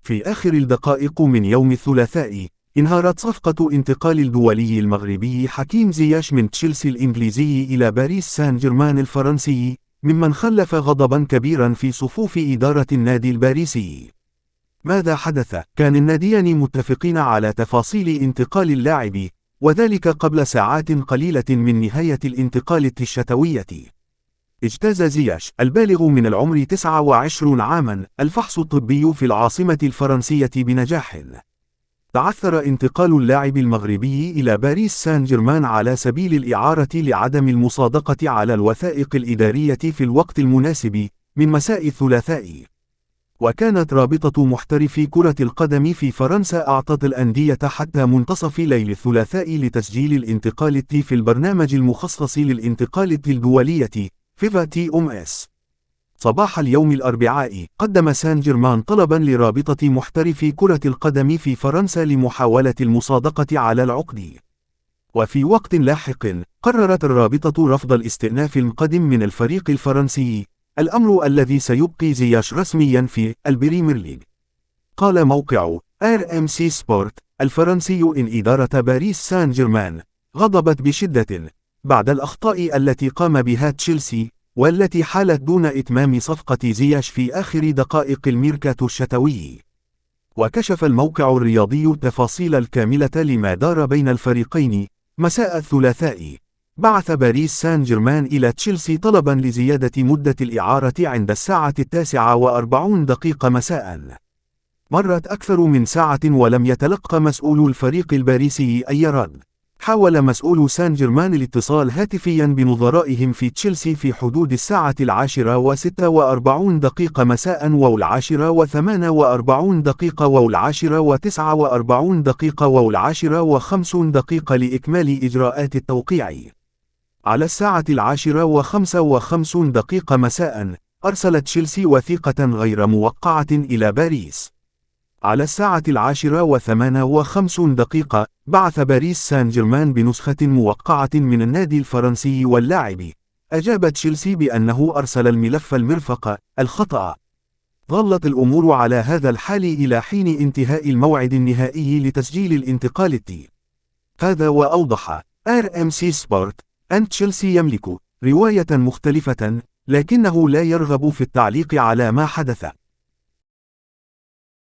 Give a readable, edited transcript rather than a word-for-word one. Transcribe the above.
في آخر الدقائق من يوم الثلاثاء، انهارت صفقة انتقال الدولي المغربي حكيم زياش من تشيلسي الإنجليزي إلى باريس سان جيرمان الفرنسي، ممن خلف غضبا كبيرا في صفوف إدارة النادي الباريسي. ماذا حدث؟ كان الناديان متفقين على تفاصيل انتقال اللاعب، وذلك قبل ساعات قليلة من نهاية الانتقال الشتوية. اجتاز زياش البالغ من العمر 29 عاما الفحص الطبي في العاصمة الفرنسية بنجاح. تعثر انتقال اللاعب المغربي إلى باريس سان جيرمان على سبيل الإعارة لعدم المصادقة على الوثائق الإدارية في الوقت المناسب من مساء الثلاثاء. وكانت رابطة محترفي كرة القدم في فرنسا أعطت الأندية حتى منتصف ليل الثلاثاء لتسجيل الانتقال في البرنامج المخصص للانتقال الدولية فيفا TMS. صباح اليوم الأربعاء قدم سان جيرمان طلبا لرابطة محترفي كرة القدم في فرنسا لمحاولة المصادقة على العقد. وفي وقت لاحق قررت الرابطة رفض الاستئناف القادم من الفريق الفرنسي، الأمر الذي سيبقي زياش رسميا في البريمير ليج. قال موقع RMC سبورت الفرنسي إن إدارة باريس سان جيرمان غضبت بشدة بعد الأخطاء التي قام بها تشيلسي، والتي حالت دون إتمام صفقة زياش في آخر دقائق الميركاتو الشتوي. وكشف الموقع الرياضي التفاصيل الكاملة لما دار بين الفريقين. مساء الثلاثاء بعث باريس سان جيرمان إلى تشيلسي طلبا لزيادة مدة الإعارة عند 9:40 مساء. مرت أكثر من ساعة ولم يتلقى مسؤول الفريق الباريسي أي رد. حاول مسؤول سان جيرمان الاتصال هاتفيا بنظرائهم في تشيلسي في حدود 10:46 مساء و10:48 و10:49 و10:50 لإكمال إجراءات التوقيع. على 10:55 مساء أرسلت تشيلسي وثيقة غير موقعة إلى باريس. على 10:58 بعث باريس سان جيرمان بنسخة موقعة من النادي الفرنسي واللاعب. أجاب تشيلسي بأنه أرسل الملف المرفق الخطأ. ظلت الأمور على هذا الحال إلى حين انتهاء الموعد النهائي لتسجيل الانتقال هذا. وأوضح RMC سبورت أن تشيلسي يملك رواية مختلفة، لكنه لا يرغب في التعليق على ما حدث.